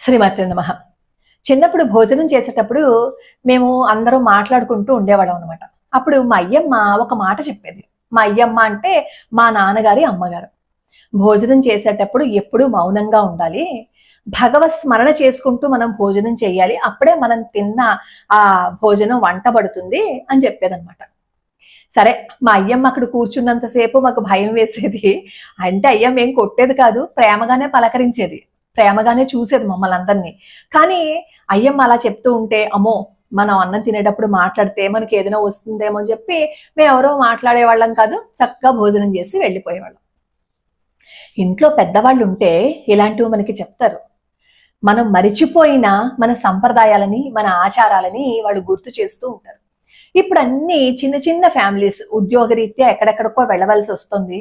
శ్రీమతి నమః. చిన్నప్పుడు భోజనం చేసేటప్పుడు మేము అందరం మాట్లాడుకుంటూ ఉండేవాళ్ళం అనమాట. అప్పుడు మా అయ్యమ్మ ఒక మాట చెప్పేది. మా అయ్యమ్మ అంటే మా నాన్నగారి అమ్మగారు. భోజనం చేసేటప్పుడు ఎప్పుడూ మౌనంగా ఉండాలి, భగవత్ స్మరణ చేసుకుంటూ మనం భోజనం చేయాలి, అప్పుడే మనం తిన్న ఆ భోజనం వంట పడుతుంది అని చెప్పేదన్నమాట. సరే, మా అయ్యమ్మ అక్కడ కూర్చున్నంతసేపు మాకు భయం వేసేది. అంటే అయ్యమ్మ ఏం కొట్టేది కాదు, ప్రేమగానే పలకరించేది, ప్రేమగానే చూసేది మమ్మల్ని అందరినీ. కానీ అయ్యమ్మ అలా చెప్తూ ఉంటే అమ్మో, మనం అన్నం తినేటప్పుడు మాట్లాడితే మనకి ఏదైనా వస్తుందేమో అని చెప్పి మేము ఎవరో మాట్లాడేవాళ్ళం కాదు, చక్కగా భోజనం చేసి వెళ్ళిపోయేవాళ్ళం. ఇంట్లో పెద్దవాళ్ళు ఉంటే ఇలాంటివి మనకి చెప్తారు. మనం మరిచిపోయిన మన సంప్రదాయాలని, మన ఆచారాలని వాళ్ళు గుర్తు చేస్తూ ఉంటారు. ఇప్పుడు అన్ని చిన్న చిన్న ఫ్యామిలీస్ ఉద్యోగరీత్యా ఎక్కడెక్కడికో వెళ్ళవలసి వస్తుంది.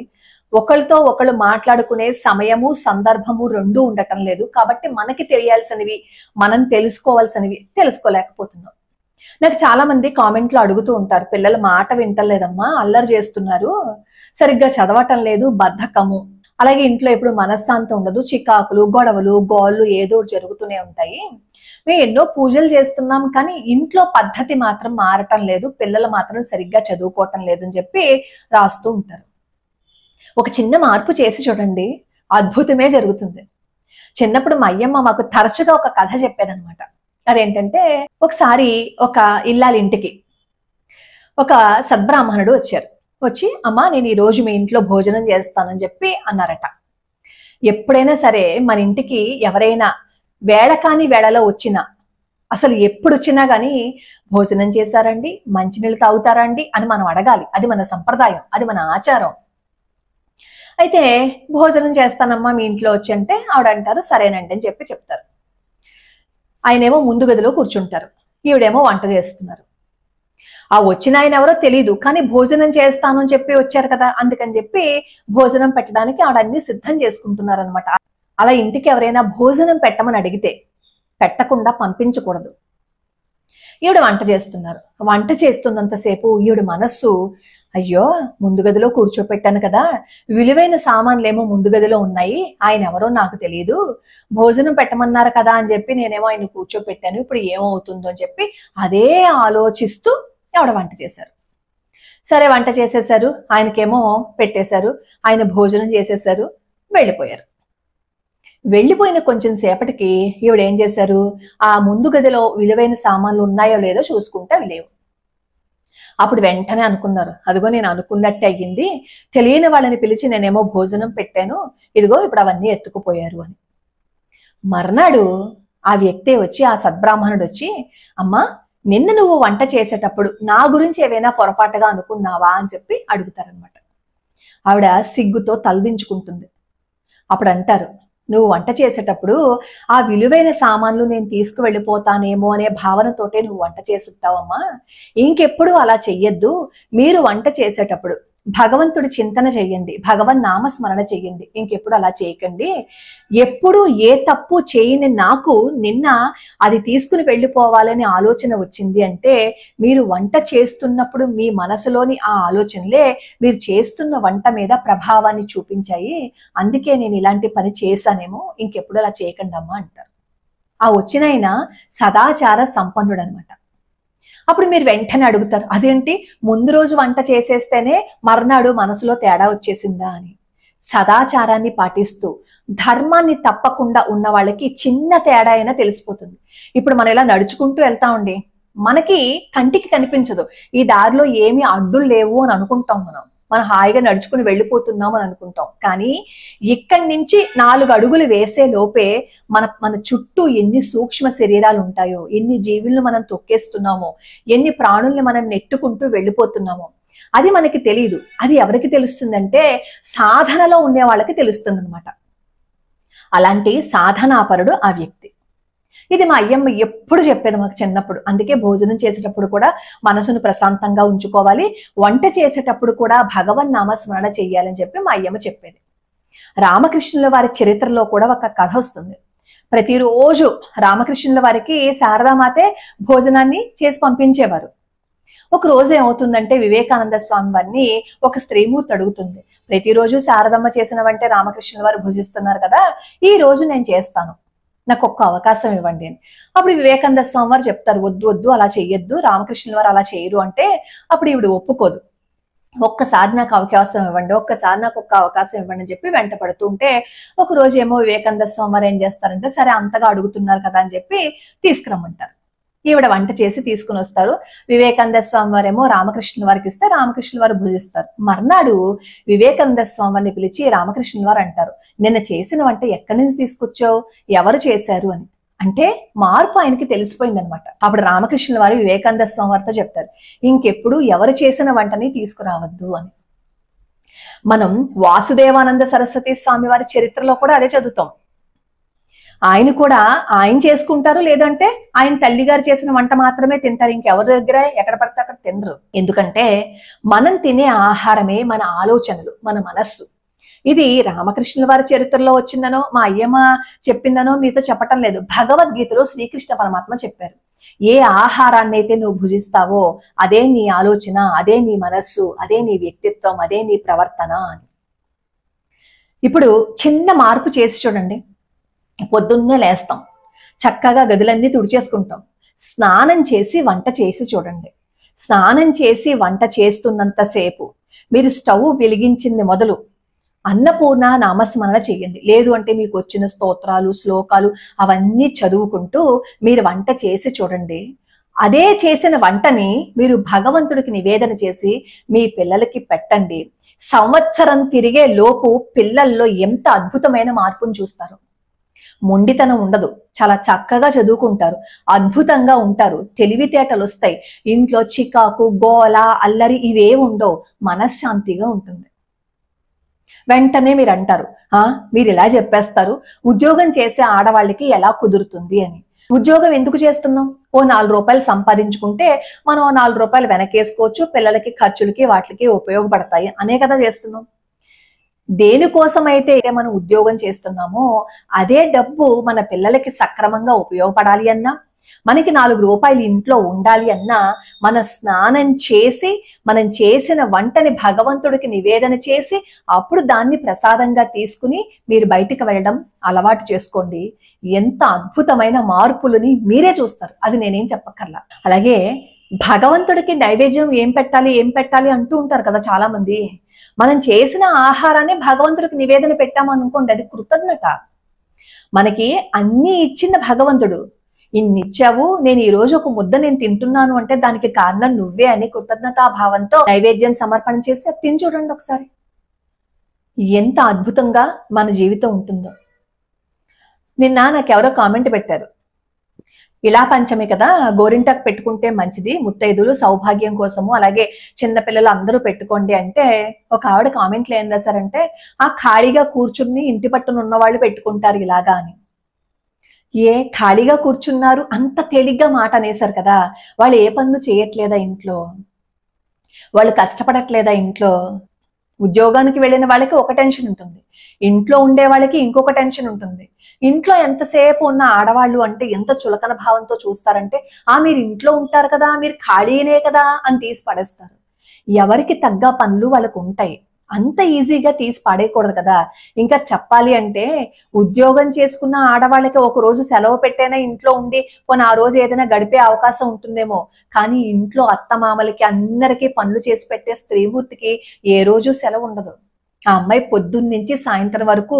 ఒకళ్ళతో ఒకళ్ళు మాట్లాడుకునే సమయము, సందర్భము రెండూ ఉండటం లేదు. కాబట్టి మనకి తెలియాల్సినవి, మనం తెలుసుకోవాల్సినవి తెలుసుకోలేకపోతున్నాం. నాకు చాలా మంది కామెంట్లో అడుగుతూ ఉంటారు, పిల్లల మాట వింటలేదమ్మా, అల్లరి చేస్తున్నారు, సరిగ్గా చదవటం లేదు, బద్ధకము, అలాగే ఇంట్లో ఎప్పుడు మనశ్శాంతి ఉండదు, చికాకులు, గొడవలు, గోళ్ళు ఏదో జరుగుతూనే ఉంటాయి. మేము ఎన్నో పూజలు చేస్తున్నాం కానీ ఇంట్లో పద్ధతి మాత్రం మారటం లేదు, పిల్లలు మాత్రం సరిగ్గా చదువుకోవటం లేదని చెప్పి రాస్తూ ఉంటారు. ఒక చిన్న మార్పు చేసి చూడండి, అద్భుతమే జరుగుతుంది. చిన్నప్పుడు మా అయ్యమ్మ మాకు తరచుగా ఒక కథ చెప్పేదన్నమాట. అదేంటంటే, ఒకసారి ఒక ఇల్లాలింటికి ఒక సద్బ్రాహ్మణుడు వచ్చారు. వచ్చి అమ్మా, నేను ఈ రోజు మీ ఇంట్లో భోజనం చేస్తానని చెప్పి అన్నారట. ఎప్పుడైనా సరే మన ఇంటికి ఎవరైనా వేళ కాని వేళలో వచ్చినా, అసలు ఎప్పుడు వచ్చినా గానీ భోజనం చేశారండి, మంచినీళ్ళు తాగుతారా అండి అని మనం అడగాలి. అది మన సంప్రదాయం, అది మన ఆచారం. అయితే భోజనం చేస్తానమ్మా మీ ఇంట్లో వచ్చి అంటే ఆవిడ అంటారు సరేనండి అని చెప్పి చెప్తారు. ఆయనేమో ముందు గదిలో కూర్చుంటారు, ఈవిడేమో వంట చేస్తున్నారు. ఆ వచ్చిన ఆయన ఎవరో తెలీదు, కానీ భోజనం చేస్తాను అని చెప్పి వచ్చారు కదా, అందుకని చెప్పి భోజనం పెట్టడానికి ఆవిడ అన్ని సిద్ధం చేసుకుంటున్నారు అనమాట. అలా ఇంటికి ఎవరైనా భోజనం పెట్టమని అడిగితే పెట్టకుండా పంపించకూడదు. ఈవిడ వంట చేస్తున్నారు. వంట చేస్తున్నంతసేపు ఈవిడ మనస్సు, అయ్యో ముందు గదిలో కూర్చోపెట్టాను కదా, విలువైన సామాన్లేమో ముందు గదిలో ఉన్నాయి, ఆయన ఎవరో నాకు తెలియదు, భోజనం పెట్టమన్నారు కదా అని చెప్పి నేనేమో ఆయన కూర్చోపెట్టాను, ఇప్పుడు ఏమవుతుందో అని చెప్పి అదే ఆలోచిస్తూ ఆవిడ వంట చేశారు. సరే, వంట చేసేసారు, ఆయనకేమో పెట్టేశారు, ఆయన భోజనం చేసేసారు, వెళ్ళిపోయారు. వెళ్ళిపోయిన కొంచెం సేపటికి ఈవిడ ఏం చేశారు, ఆ ముందు గదిలో విలువైన సామాన్లు ఉన్నాయో లేదో చూసుకుంటే అవి లేవు. అప్పుడు వెంటనే అనుకున్నారు, అదిగో నేను అనుకున్నట్టే అయ్యింది, తెలియని వాళ్ళని పిలిచి నేనేమో భోజనం పెట్టాను, ఇదిగో ఇప్పుడు అవన్నీ ఎత్తుకుపోయారు అని. మర్నాడు ఆ వ్యక్తే వచ్చి, ఆ సద్బ్రాహ్మణుడు వచ్చి, అమ్మా నిన్న నువ్వు వంట చేసేటప్పుడు నా గురించి ఏవైనా పొరపాటుగా అనుకున్నావా అని చెప్పి అడుగుతారనమాట. ఆవిడ సిగ్గుతో తలదించుకుంటుంది. అప్పుడు అంటారు, నువ్వు వంట చేసేటప్పుడు ఆ విలువైన సామాన్లు నేను తీసుకువెళ్ళిపోతానేమో అనే భావనతోటే నువ్వు వంట చేసుంటావమ్మా, ఇంకెప్పుడు అలా చెయ్యొద్దు. మీరు వంట చేసేటప్పుడు భగవంతుడి చింతన చెయ్యండి, భగవన్ నామస్మరణ చెయ్యండి, ఇంకెప్పుడు అలా చేయకండి. ఎప్పుడు ఏ తప్పు చేయని నాకు నిన్న అది తీసుకుని వెళ్ళిపోవాలని ఆలోచన వచ్చింది అంటే, మీరు వంట చేస్తున్నప్పుడు మీ మనసులోని ఆ ఆలోచనలే మీరు చేస్తున్న వంట మీద ప్రభావాన్ని చూపించాయి, అందుకే నేను ఇలాంటి పని చేశానేమో, ఇంకెప్పుడు అలా చేయకండి అమ్మా అంటారు. ఆ వచ్చిన ఆయన సదాచార సంపన్నుడు అనమాట. అప్పుడు మీరు వెంటనే అడుగుతారు, అదేంటి ముందు రోజు వంట చేసేస్తేనే మర్నాడు మనసులో తేడా వచ్చేసిందా అని. సదాచారాన్ని పాటిస్తూ ధర్మాన్ని తప్పకుండా ఉన్న వాళ్ళకి చిన్న తేడా అయినా తెలిసిపోతుంది. ఇప్పుడు మనం ఇలా నడుచుకుంటూ వెళ్తామండి, మనకి కంటికి కనిపించదు, ఈ దారిలో ఏమీ అడ్డులు లేవు అని అనుకుంటాం, మనం హాయిగా నడుచుకుని వెళ్ళిపోతున్నాం అని అనుకుంటాం. కానీ ఇక్కడి నుంచి 4 అడుగులు వేసే లోపే మన చుట్టూ ఎన్ని సూక్ష్మ శరీరాలు ఉంటాయో, ఎన్ని జీవులను మనం తొక్కేస్తున్నామో, ఎన్ని ప్రాణుల్ని మనం నెట్టుకుంటూ వెళ్ళిపోతున్నామో అది మనకి తెలియదు. అది ఎవరికి తెలుస్తుందంటే సాధనలో ఉండే వాళ్ళకి తెలుస్తుంది అనమాట. అలాంటి సాధనాపరుడు ఆ వ్యక్తి. ఇది మా అయ్యమ్మ ఎప్పుడు చెప్పేది మాకు చిన్నప్పుడు. అందుకే భోజనం చేసేటప్పుడు కూడా మనసును ప్రశాంతంగా ఉంచుకోవాలి, వంట చేసేటప్పుడు కూడా భగవన్ నామస్మరణ చెయ్యాలని చెప్పి మా అయ్యమ్మ చెప్పేది. రామకృష్ణుల వారి చరిత్రలో కూడా ఒక కథ వస్తుంది. ప్రతిరోజు రామకృష్ణుల వారికి శారదామాతే భోజనాన్ని చేసి పంపించేవారు. ఒక రోజు ఏమవుతుందంటే, వివేకానంద స్వామి వారిని ఒక స్త్రీమూర్తి అడుగుతుంది, ప్రతిరోజు శారదమ్మ చేసిన వంటే రామకృష్ణుల వారు భుజిస్తున్నారు కదా, ఈ రోజు నేను చేస్తాను నాకు ఒక్క అవకాశం ఇవ్వండి అని. అప్పుడు వివేకానంద స్వామి వారు చెప్తారు, వద్దు వద్దు అలా చెయ్యొద్దు, రామకృష్ణుల వారు అలా చేయరు అంటే అప్పుడు ఈవిడ ఒప్పుకోదు. ఒక్కసారి నాకు అవకాశం ఇవ్వండి, ఒక్కసారి నాకు ఒక్క అవకాశం ఇవ్వండి అని చెప్పి వెంట పడుతుంటే ఒక రోజు ఏమో వివేకానంద స్వామి వారు ఏం చేస్తారంటే, సరే అంతగా అడుగుతున్నారు కదా అని చెప్పి తీసుకురమ్మంటారు. ఈవిడ వంట చేసి తీసుకుని వస్తారు. వివేకానంద స్వామి వారేమో రామకృష్ణుల వారికి ఇస్తే రామకృష్ణుల వారు భుజిస్తారు. మర్నాడు వివేకానంద స్వామి వారిని పిలిచి రామకృష్ణుల వారు అంటారు, నిన్న చేసిన వంట ఎక్కడి నుంచి తీసుకొచ్చావు, ఎవరు చేశారు అని. అంటే మార్పు ఆయనకి తెలిసిపోయిందనమాట. అప్పుడు రామకృష్ణుల వారు వివేకానంద స్వామి వారితో చెప్తారు, ఇంకెప్పుడు ఎవరు చేసిన వంటని తీసుకురావద్దు అని. మనం వాసుదేవానంద సరస్వతి స్వామి వారి చరిత్రలో కూడా అదే చదువుతాం. ఆయన కూడా ఆయన చేసుకుంటారు, లేదంటే ఆయన తల్లి గారు చేసిన వంట మాత్రమే తింటారు, ఇంకెవరి దగ్గర ఎక్కడ పడితే అక్కడ తినరు. ఎందుకంటే మనం తినే ఆహారమే మన ఆలోచనలు, మన మనస్సు. ఇది రామకృష్ణుల వారి చరిత్రలో వచ్చిందనో మా అయ్యమ్మ చెప్పిందనో మీతో చెప్పటం లేదు. భగవద్గీతలో శ్రీకృష్ణ పరమాత్మ చెప్పారు, ఏ ఆహారాన్ని అయితే నువ్వు భుజిస్తావో అదే నీ ఆలోచన, అదే నీ మనస్సు, అదే నీ వ్యక్తిత్వం, అదే నీ ప్రవర్తన అని. ఇప్పుడు చిన్న మార్పు చేసి చూడండి. పొద్దున్నే లేస్తాం, చక్కగా గదులన్నీ తుడిచేసుకుంటాం, స్నానం చేసి వంట చేసి చూడండి. స్నానం చేసి వంట చేస్తున్నంతసేపు మీరు స్టవ్ వెలిగించింది మొదలు అన్నపూర్ణ నామస్మరణ చెయ్యండి. లేదు అంటే మీకు వచ్చిన స్తోత్రాలు, శ్లోకాలు అవన్నీ చదువుకుంటూ మీరు వంట చేసి చూడండి. అదే చేసిన వంటని మీరు భగవంతుడికి నివేదన చేసి మీ పిల్లలకి పెట్టండి. సంవత్సరం తిరిగే లోపు పిల్లల్లో ఎంత అద్భుతమైన మార్పును చూస్తారు. మొండితనం ఉండదు, చాలా చక్కగా చదువుకుంటారు, అద్భుతంగా ఉంటారు, తెలివితేటలు వస్తాయి, ఇంట్లో చికాకు, గోల, అల్లరి ఇవే ఉండవు, మనశ్శాంతిగా ఉంటుంది. వెంటనే మీరు అంటారు, మీరు ఇలా చెప్పేస్తారు, ఉద్యోగం చేసే ఆడవాళ్ళకి ఎలా కుదురుతుంది అని. ఉద్యోగం ఎందుకు చేస్తున్నాం? ఓ 4 రూపాయలు సంపాదించుకుంటే మనం 4 రూపాయలు వెనకేసుకోవచ్చు, పిల్లలకి ఖర్చులకి వాటికి ఉపయోగపడతాయి అనే కదా చేస్తున్నాం. దేనికోసమైతే మనం ఉద్యోగం చేస్తున్నామో అదే డబ్బు మన పిల్లలకి సక్రమంగా ఉపయోగపడాలి అన్నా, మనకి 4 రూపాయలు ఇంట్లో ఉండాలి అన్నా, మన స్నానం చేసి మనం చేసిన వంటని భగవంతుడికి నివేదన చేసి అప్పుడు దాన్ని ప్రసాదంగా తీసుకుని మీరు బయటికి వెళ్ళడం అలవాటు చేసుకోండి. ఎంత అద్భుతమైన మార్పులని మీరే చూస్తారు, అది నేనేం చెప్పక్కర్లా. అలాగే భగవంతుడికి నైవేద్యం ఏం పెట్టాలి అంటూ ఉంటారు కదా చాలా మంది. మనం చేసిన ఆహారాన్ని భగవంతుడికి నివేదన పెట్టామనుకోండి, అది కృతజ్ఞత. మనకి అన్ని ఇచ్చిన భగవంతుడు, ఇన్నిచ్చావు, నేను ఈ రోజు ఒక ముద్ద నేను తింటున్నాను అంటే దానికి కారణం నువ్వే అని కృతజ్ఞతాభావంతో నైవేద్యం సమర్పణ చేసి అది తిని చూడండి ఒకసారి, ఎంత అద్భుతంగా మన జీవితం ఉంటుందో. నిన్న నాకెవరో కామెంట్ పెట్టారు, ఇలా పంచమి కదా, గోరింటాకు పెట్టుకుంటే మంచిది, ముత్తైదులు సౌభాగ్యం కోసము, అలాగే చిన్నపిల్లలు అందరూ పెట్టుకోండి అంటే ఒక ఆవిడ కామెంట్లు ఏం రాశారంటే, ఆ ఖాళీగా కూర్చుని ఇంటి పట్టున ఉన్న వాళ్ళు పెట్టుకుంటారు ఇలాగా అని. ఏ ఖాళీగా కూర్చున్నారు అంత తేలిగ్గా మాట అనేసారు కదా, వాళ్ళు ఏ పనులు చేయట్లేదా ఇంట్లో, వాళ్ళు కష్టపడట్లేదా ఇంట్లో. ఉద్యోగానికి వెళ్ళిన వాళ్ళకి ఒక టెన్షన్ ఉంటుంది, ఇంట్లో ఉండే వాళ్ళకి ఇంకొక టెన్షన్ ఉంటుంది. ఇంట్లో ఎంతసేపు ఉన్న ఆడవాళ్ళు అంటే ఎంత చులకన భావంతో చూస్తారంటే, మీరు ఇంట్లో ఉంటారు కదా, మీరు ఖాళీనే కదా అని తీసి పడేస్తారు. ఎవరికి తగ్గ పనులు వాళ్ళకు ఉంటాయి, అంత ఈజీగా తీసి పడేయకూడదు కదా. ఇంకా చెప్పాలి అంటే ఉద్యోగం చేసుకున్న ఆడవాళ్ళకి ఒక రోజు సెలవు పెట్టైనా ఇంట్లో ఉండి పోనీ ఆ రోజు ఏదైనా గడిపే అవకాశం ఉంటుందేమో, కానీ ఇంట్లో అత్తమామలకి అందరికీ పనులు చేసి పెట్టే స్త్రీమూర్తికి ఏ రోజు సెలవు ఉండదు. ఆ అమ్మాయి పొద్దున్న నుంచి సాయంత్రం వరకు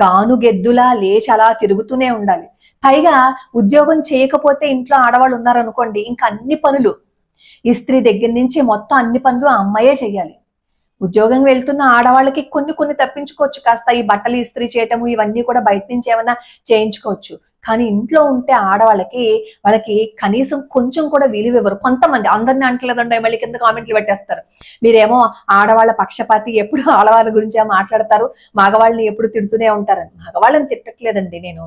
గానుగెద్దులా లేచి అలా తిరుగుతూనే ఉండాలి. పైగా ఉద్యోగం చేయకపోతే ఇంట్లో ఆడవాళ్ళు ఉన్నారనుకోండి, ఇంకా అన్ని పనులు ఇస్త్రీ దగ్గర నుంచి మొత్తం అన్ని పనులు ఆ అమ్మాయే చెయ్యాలి. ఉద్యోగం వెళ్తున్న ఆడవాళ్ళకి కొన్ని తప్పించుకోవచ్చు, కాస్త ఈ బట్టలు ఇస్త్రీ చేయటము ఇవన్నీ కూడా బయట నుంచి ఏమైనా చేయించుకోవచ్చు. కానీ ఇంట్లో ఉంటే వాళ్ళకి కనీసం కొంచెం కూడా విలువ ఇవ్వరు. కొంతమంది, అందరిని అంటలేదండి, మళ్ళీ కింద కామెంట్లు పెట్టేస్తారు, మీరేమో ఆడవాళ్ళ పక్షపాతి, ఎప్పుడు ఆడవాళ్ళ గురించే మాట్లాడతారు, మగవాళ్ళని ఎప్పుడు తిడుతూనే ఉంటారని. మగవాళ్ళని తిట్టట్లేదండి నేను,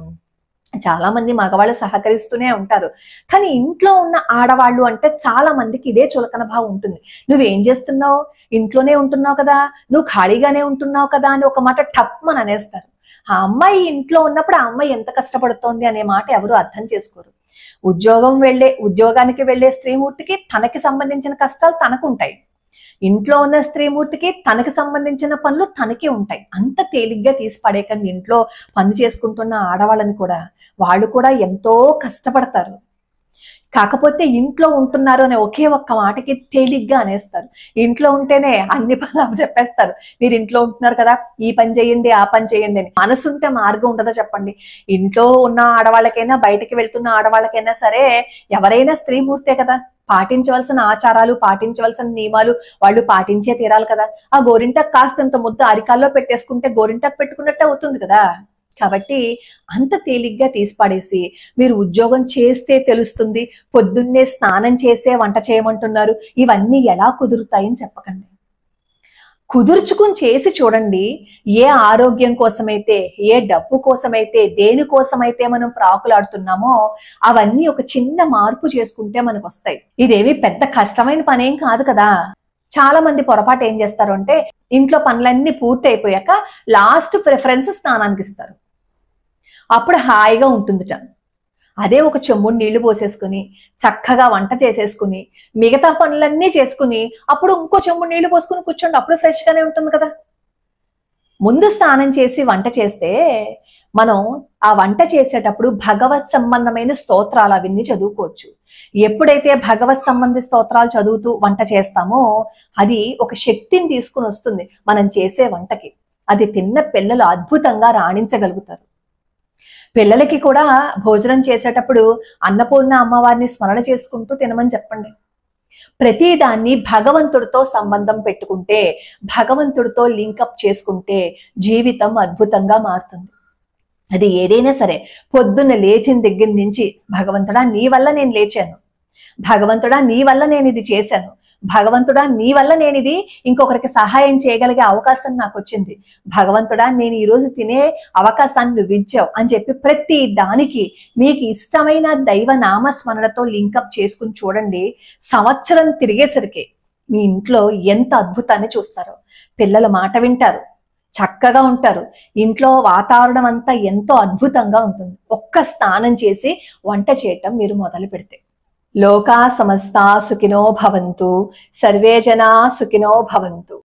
చాలా మంది మగవాళ్ళు సహకరిస్తూనే ఉంటారు. కానీ ఇంట్లో ఉన్న ఆడవాళ్ళు అంటే చాలా మందికి ఇదే చులకన భావం ఉంటుంది. నువ్వేం చేస్తున్నావు, ఇంట్లోనే ఉంటున్నావు కదా, నువ్వు ఖాళీగానే ఉంటున్నావు కదా అని ఒక మాట టప్మని అనేస్తారు. ఆ అమ్మాయి ఇంట్లో ఉన్నప్పుడు ఆ అమ్మాయి ఎంత కష్టపడుతోంది అనే మాట ఎవరు అర్థం చేసుకోరు. ఉద్యోగానికి వెళ్లే స్త్రీమూర్తికి తనకి సంబంధించిన కష్టాలు తనకుంటాయి. ఇంట్లో ఉన్న స్త్రీమూర్తికి తనకి సంబంధించిన పనులు తనకే ఉంటాయి. అంత తేలిగ్గా తీసి పడేయకండి. ఇంట్లో పని చేసుకుంటున్న ఆడవాళ్ళని కూడా, వాళ్ళు కూడా ఎంతో కష్టపడతారు. కాకపోతే ఇంట్లో ఉంటున్నారు అనే ఒకే ఒక్క మాటకి తేలిగ్గా అనేస్తారు. ఇంట్లో ఉంటేనే అన్ని పనులు చెప్పేస్తారు. మీరు ఇంట్లో ఉంటున్నారు కదా, ఈ పని చేయండి, ఆ పని చేయండి అని. మనసుంటే మార్గం ఉంటుందా చెప్పండి? ఇంట్లో ఉన్న ఆడవాళ్ళకైనా, బయటకి వెళ్తున్న ఆడవాళ్ళకైనా సరే, ఎవరైనా స్త్రీమూర్తే కదా. పాటించవలసిన ఆచారాలు, పాటించవలసిన నియమాలు వాళ్ళు పాటించే తీరాలి కదా. ఆ గోరింటాకు కాస్త ఇంత ముద్ద అరికాల్లో పెట్టేసుకుంటే గోరింటాకు పెట్టుకున్నట్టే అవుతుంది కదా. కాబట్టి అంత తేలిగ్గా తీసి పడేసి, మీరు ఉద్యోగం చేస్తే తెలుస్తుంది, పొద్దున్నే స్నానం చేసే వంట చేయమంటున్నారు, ఇవన్నీ ఎలా కుదురుతాయని చెప్పకండి. కుదుర్చుకుని చేసి చూడండి. ఏ ఆరోగ్యం కోసమైతే, ఏ డబ్బు కోసమైతే, దేనికోసమైతే మనం ప్రాకులాడుతున్నామో అవన్నీ ఒక చిన్న మార్పు చేసుకుంటే మనకు వస్తాయి. ఇదేమి పెద్ద కష్టమైన పనేం కాదు కదా. చాలా మంది పొరపాటు ఏం చేస్తారు అంటే, ఇంట్లో పనులన్నీ పూర్తి అయిపోయాక లాస్ట్ ప్రిఫరెన్స్ స్నానానికి ఇస్తారు. అప్పుడు హాయిగా ఉంటుందిట. అదే ఒక చెంబుడు నీళ్లు పోసేసుకుని చక్కగా వంట చేసేసుకుని మిగతా పనులన్నీ చేసుకుని అప్పుడు ఇంకో చెంబుడు నీళ్లు పోసుకుని కూర్చోండి, అప్పుడు ఫ్రెష్ గానే ఉంటుంది కదా. ముందు స్నానం చేసి వంట చేస్తే మనం ఆ వంట చేసేటప్పుడు భగవత్ సంబంధమైన స్తోత్రాలు అవన్నీ చదువుకోవచ్చు. ఎప్పుడైతే భగవత్ సంబంధి స్తోత్రాలు చదువుతూ వంట చేస్తామో అది ఒక శక్తిని తీసుకుని వస్తుంది మనం చేసే వంటకి. అది తిన్న పిల్లలు అద్భుతంగా రాణించగలుగుతారు. పిల్లలకి కూడా భోజనం చేసేటప్పుడు అన్నపూర్ణ అమ్మవారిని స్మరణ చేసుకుంటూ తినమని చెప్పండి. ప్రతిదాన్ని భగవంతుడితో సంబంధం పెట్టుకుంటే, భగవంతుడితో లింకప్ చేసుకుంటే జీవితం అద్భుతంగా మారుతుంది. అది ఏదైనా సరే, పొద్దున్న లేచిన దగ్గర నుంచి భగవంతుడా నీ వల్ల నేను లేచాను, భగవంతుడా నీ వల్ల నేను ఇది చేశాను, భగవంతుడా నీ వల్ల నేను ఇది ఇంకొకరికి సహాయం చేయగలిగే అవకాశం నాకు వచ్చింది, భగవంతుడా నేను ఈరోజు తినే అవకాశాన్ని నువ్వు ఇచ్చావు అని చెప్పి ప్రతి దానికి మీకు ఇష్టమైన దైవ నామస్మరణతో లింకప్ చేసుకుని చూడండి. సంవత్సరం తిరిగేసరికి మీ ఇంట్లో ఎంత అద్భుతాన్ని చూస్తారో. పిల్లల మాట వింటారు, చక్కగా ఉంటారు, ఇంట్లో వాతావరణం అంతా ఎంతో అద్భుతంగా ఉంటుంది. ఒక్క స్నానం చేసి వంట చేయటం మీరు మొదలు పెడితే. లోకా సమస్తా సుఖినో భవంతు, సర్వే జనా సుఖినో భవంతు.